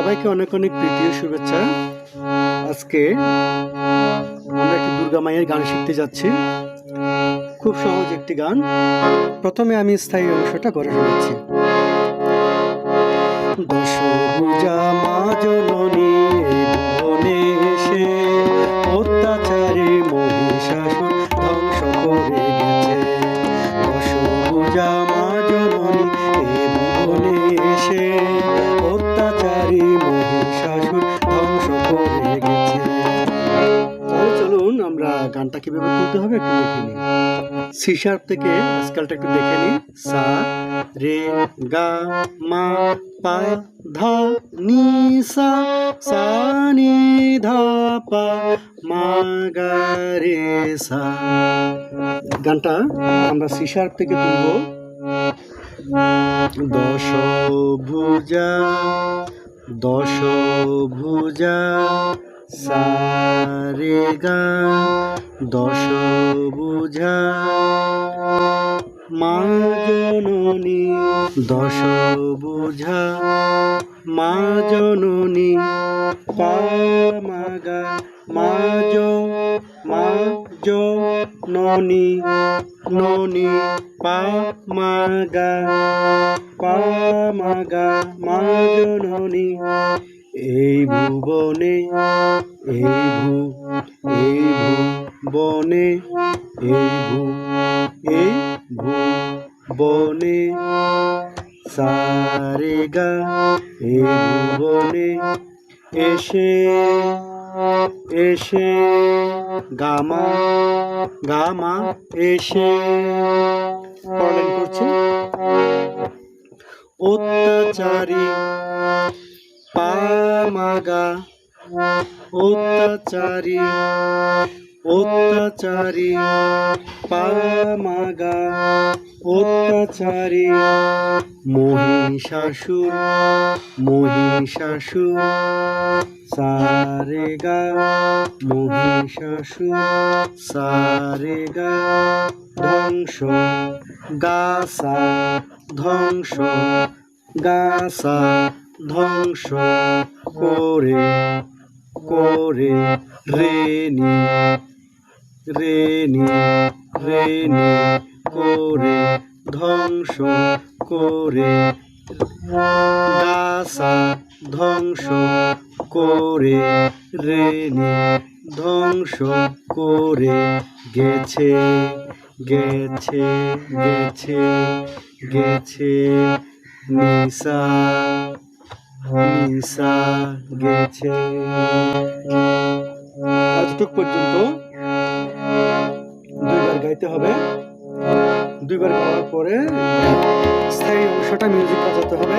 সবাইকে অনেক অনেক প্রীতি ও শুভেচ্ছা। আজকে আমরা একটি দুর্গা মায়ের গান শিখতে যাচ্ছি। খুব সহজ একটি গান। প্রথমে আমি স্থায়ী অংশটা করে শোনাচ্ছি। দশভুজা মা জননী ভুবনে এসে অত্যাচারী মহিষাসুর ধ্বংস করে গেছে। দশভুজা মা জননী ভুবনে এসে অত্যাচারী মহিষাসুর ধ্বংস করে গেছে। তাহলে চলুন আমরা গানটা কিভাবে তুলতে হবে একটু দেখে নিই। সি শার্প থেকে স্কেলটা একটু দেখে নিই। সা রে গা মা পা ধা নি সা সা নি ধা পা মা গা রে সা। গানটা আমরা সি শার্প থেকে তুলব। দশভুজা দশভুজা সা রে গা দশভুজা মা জননী দশভুজা মা জননী পা মা গা মা ননী ননী পা মা গা মা জননী। এই ভুবনে এই ভুবনে এই ভুবনে সা রে গা এই ভুবনে এসে এসে গামা এসে পড়ালেন করছি। অত্যাচারী পা মা গা অত্যাচারী অত্যাচারী পা মা গা অত্যাচারী মহিষাসুর মহিষাসুর সা রে গা মহিষাসুর সা রে গা ধ্বংস গা সা ধ্বংস গা সা ধ্বংস করে করে রে নি করে ধ্বংস করে গা সা ধ্বংস করে রে নি ধ্বংস করে গেছে গেছে গেছে গেছে নিশা নিশা গেছে। এতটুক পর্যন্ত দুইবার গাইতে হবে। দুইবার গাওয়ার পরে স্থায়ী অংশটা মিউজিক বাজাতে হবে।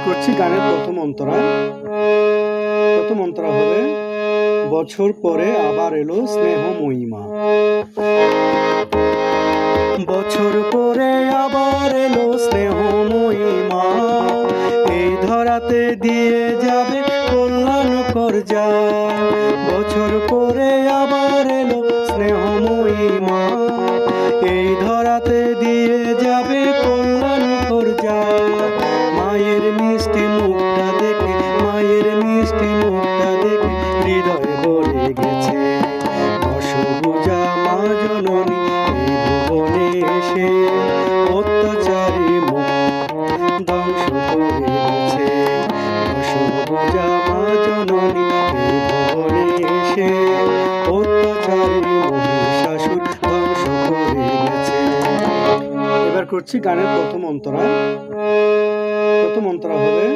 করছি গানের প্রথম অন্তরা। প্রথম অন্তরা হবে বছর পরে আবার এলো স্নেহ মহিমা। বছর পরে আবার এলো স্নেহ মহিমা, এই ধরাতে দিয়ে যাবে কল্যাণকর যা। বছর পরে আবার এলো স্নেহ মহিমা, এই ধরাতে দিয়ে যাবে কল্যাণকর যা। মায়ের মিষ্টি মুখটা দেখে মায়ের মিষ্টি মুখটা দেখে হৃদয় ভরে গেছে। দশভুজা মা জননী এই ভুবনে এসে অত্যাচারী ধ্বংস করে গেছে। দশভুজা মা জননী এই ভুবনে এসে অত্যাচারী মহিষাসুর ধ্বংস করে গেছে। এবার করছি গানের প্রথম অন্তরা। প্রথম অন্তরা হবে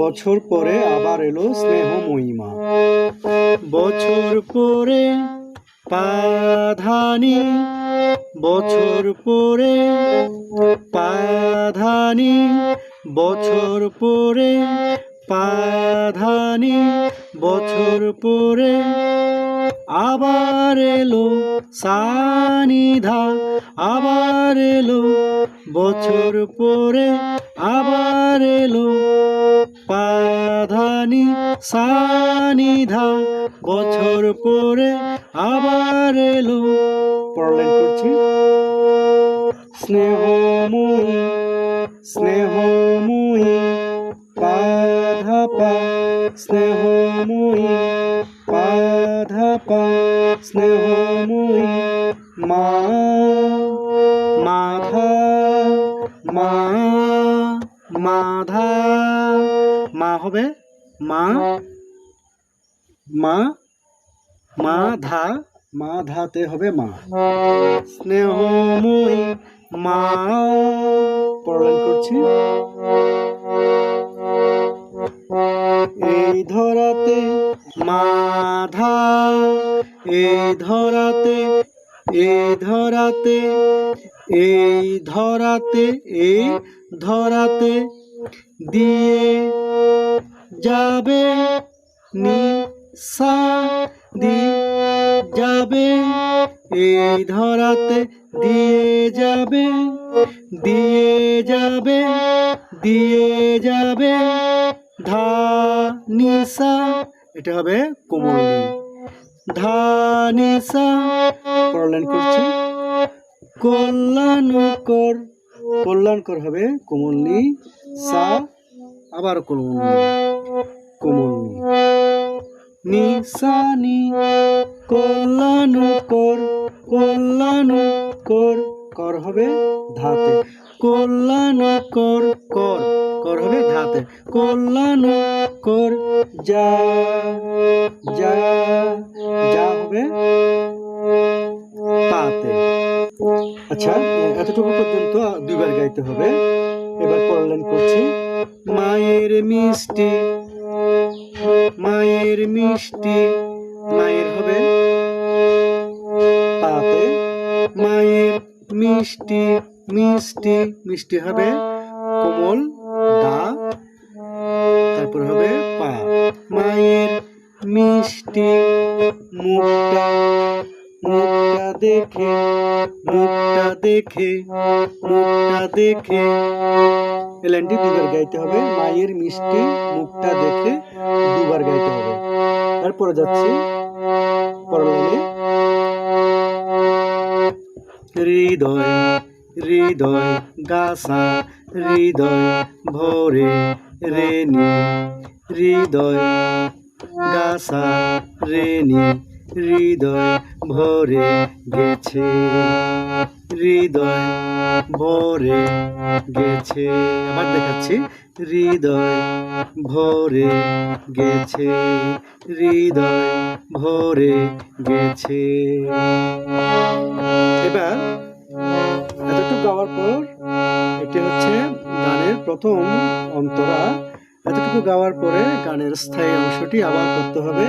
বছর পরে আবার এলো স্নেহ মহিমা। বছর পরে পাধানি বছর পরে পাধানি বছর পরে পাধানি বছর পরে আবার এলো সানিধা আবার এলো বছর পরে আবার এলো পাধানি সানিধা, বছর পরে আবার এলো। পড়লেন করছি। স্নেহময়ী স্নেহময়ী পাধা পা, স্নেহময়ী পাধা পা, স্নেহময়ী মা মাধা মা মাধা, মা হবে মা মা মাধা, মাধাতে হবে মা। স্নেহময়ী মা। পড়লেন করছি। এই ধরাতে মাধা, এই ধরাতে, এই ধরাতে, এই ধরাতে, এই ধরাতে দিয়ে যাবে নিশা দি যাবে, এই ধরাতে দিয়ে যাবে, দিয়ে যাবে, দিয়ে যাবে ধা নিশা, এটা হবে কোমলনি ধা নিশা। পড়লেন করছি। কল্যাণকর, কল্যাণকর হবে কোমলনি সা, আবার কোমলনি কোমলনি নিশানি, কল্যাণকর, কল্যাণকর, কর হবে ধাতে, কল্যাণকর কর, কর হবে ধাতে, কল্যাণকর যা, যা, যা হবে তাতে। আচ্ছা, এতটুকু পর্যন্ত দুইবার গাইতে হবে। এবার পড়লেন করছি। মায়ের মিষ্টি, মায়ের মিষ্টি, মায়ের হবে তাতে, মায়ের মিষ্টি, মিষ্টি, মিষ্টি হবে কোমল দা, তারপর হবে পা। মায়ের মিষ্টি মুখটা, মুখটা দেখে, মুখটা দেখে, মুখটা দেখে, এই লাইনটি দুবার গাইতে হবে। মায়ের মিষ্টি মুখটা দেখে দুবার গাইতে হবে। তারপরে যাচ্ছি পরের লাইনে। হৃদয়, হৃদয় গাছা, হৃদয় ভরে রেনি, হৃদয় গাছা রেনি, হৃদয় ভরে গেছে, হৃদয় ভরে গেছে। আবার দেখাচ্ছি। হৃদয় ভরে গেছে, হৃদয় ভরে গেছে। এবার এতটুকু গাওয়ার পর, এটি হচ্ছে গানের প্রথম অন্তরা। এতটুকু গাওয়ার পরে গানের স্থায়ী অংশটি আবার করতে হবে।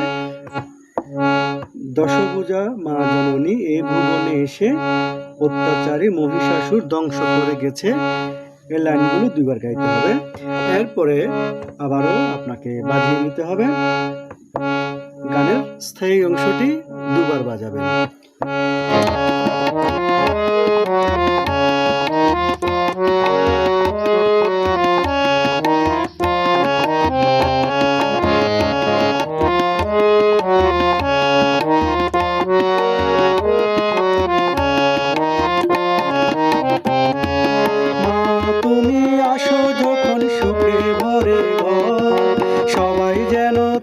দশভুজা মা জননী এই ভুবনে এসে অত্যাচারী মহিষাসুর ধ্বংস করে গেছে, এই লাইনগুলো দুইবার গাইতে হবে। এরপরে আবারও আপনাকে বাজিয়ে নিতে হবে। গানের স্থায়ী অংশটি দুবার বাজাবেন।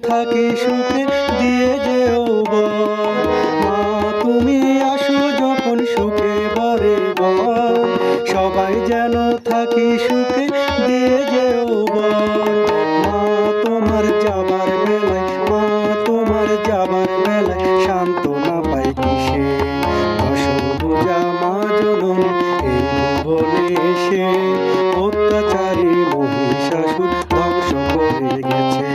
থাকি সুখে দিয়ে যেও বর, মা তুমি আসো যখন সুখে ভরে ঘর, সবাই যেন থাকি সুখে দিয়ে যেও বর। মা তোমার যাবার বেলায়, মা তোমার যাবার বেলায় সান্ত্বনা পাই কিসে, দশভুজা মা জননী এই ভুবনে এসে অত্যাচারী মহিষাসুর ধ্বংস করে গেছে।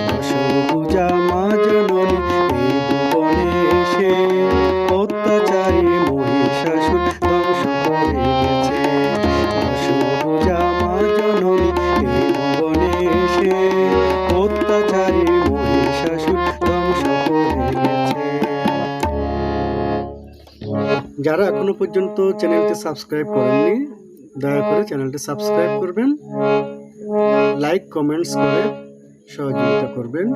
দশভুজা মা জননী এই ভুবনে এসে অত্যাচারী মহিষাসুর ধ্বংস করে গেছে। দশভুজা মা জননী এই ভুবনে এসে অত্যাচারী মহিষাসুর ধ্বংস করে গেছে। যারা এখনো পর্যন্ত চ্যানেলটি সাবস্ক্রাইব করেননি দয়া করে চ্যানেলটি সাবস্ক্রাইব করবেন, লাইক কমেন্টস করে সহযোগিতা করবেন।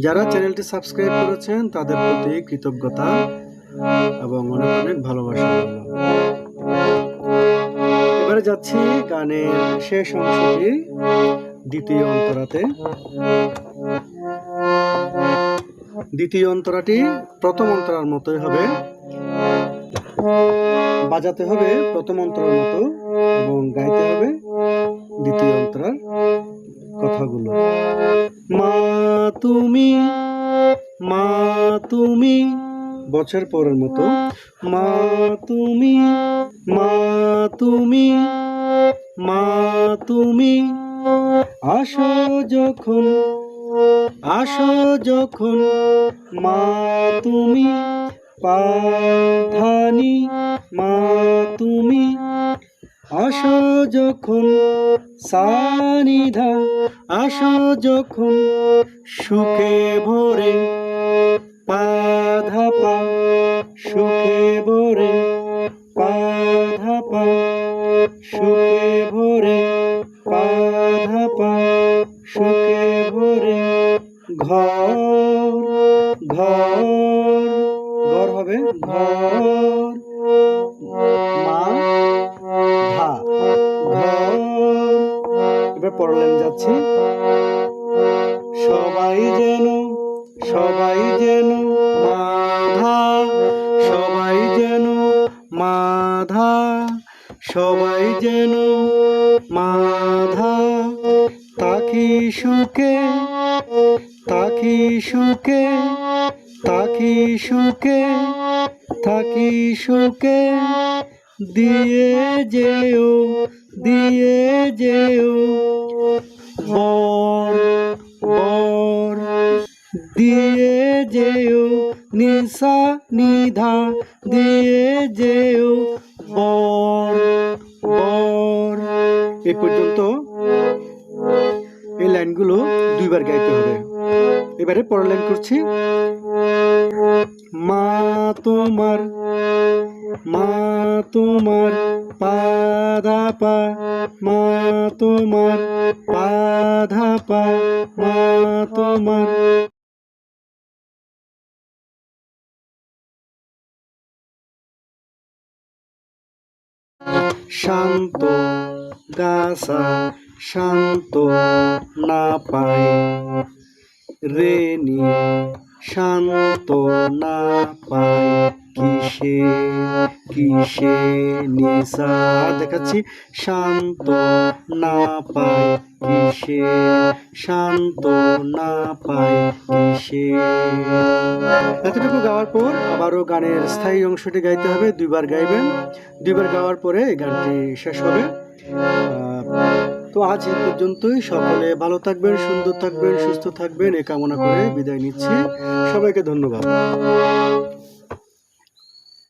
যারা চ্যানেলটি সাবস্ক্রাইব করেছেন তাদের প্রতি কৃতজ্ঞতা এবং অনেক অনেক ভালোবাসা রইল। এবারে যাচ্ছি গানের শেষ অংশটি, দ্বিতীয় অন্তরাতে। দ্বিতীয় অন্তরাটি প্রথম অন্তরার মতোই হবে, বাজাতে হবে প্রথম অন্তরার মতো এবং গাইতে হবে দ্বিতীয় অন্তরার কথাগুলো। মা তুমি, মা তুমি, বছর পরের মতো। মা তুমি, মা তুমি, মা তুমি, আসো যখন, আসো যখন, মা তুমি, পাধানি, মা তুমি, আসো যখন, সানিধা, আসো যখন, সুখে ভরে, পাধাপা, সুখে ভরে, পাধাপা, সুখে ভরে, পাধাপা, সুখে ভরে, ঘর, ঘর, ঘর হবে ঘর, মা ধা, ঘর। এবার পরের লাইন যাচ্ছি। সবাই যেন, সবাই যেন মাধা, সবাই যেন মাধা, সবাই যেন মাধা, তাকি সুখে, তাকি সুখে, তাকি সুখে, থাকি সুখে, দিয়ে যেও, দিয়ে যেও, বর, বর, দিয়ে যেও, নিশা নিধা, দিয়ে যেও, বর, বর। এই পর্যন্ত এই লাইনগুলো দুইবার গাইতে হবে। এবারে পরের লাইন করছি। মা তোমার, মা তোমার, পাধাপা, মা তোমার, পাধাপা, মা তোমার। শান্ত গাসা, শান্ত না পাই, রেনি, শান্ত না পাই, কিসে, কিসে, নিশা, দেখাচ্ছি, শান্ত না পাই, কিসে, শান্ত না পাই, কিসে। এতটুকু গাওয়ার পর আবারও গানের স্থায়ী অংশটি গাইতে হবে, দুইবার গাইবেন। দুইবার গাওয়ার পরে এই গানটি শেষ হবে। তো আজ এই পর্যন্তই। সকলে ভালো থাকবেন, সুন্দর থাকবেন, সুস্থ থাকবেন, এ কামনা করে বিদায় নিচ্ছি। সবাইকে ধন্যবাদ।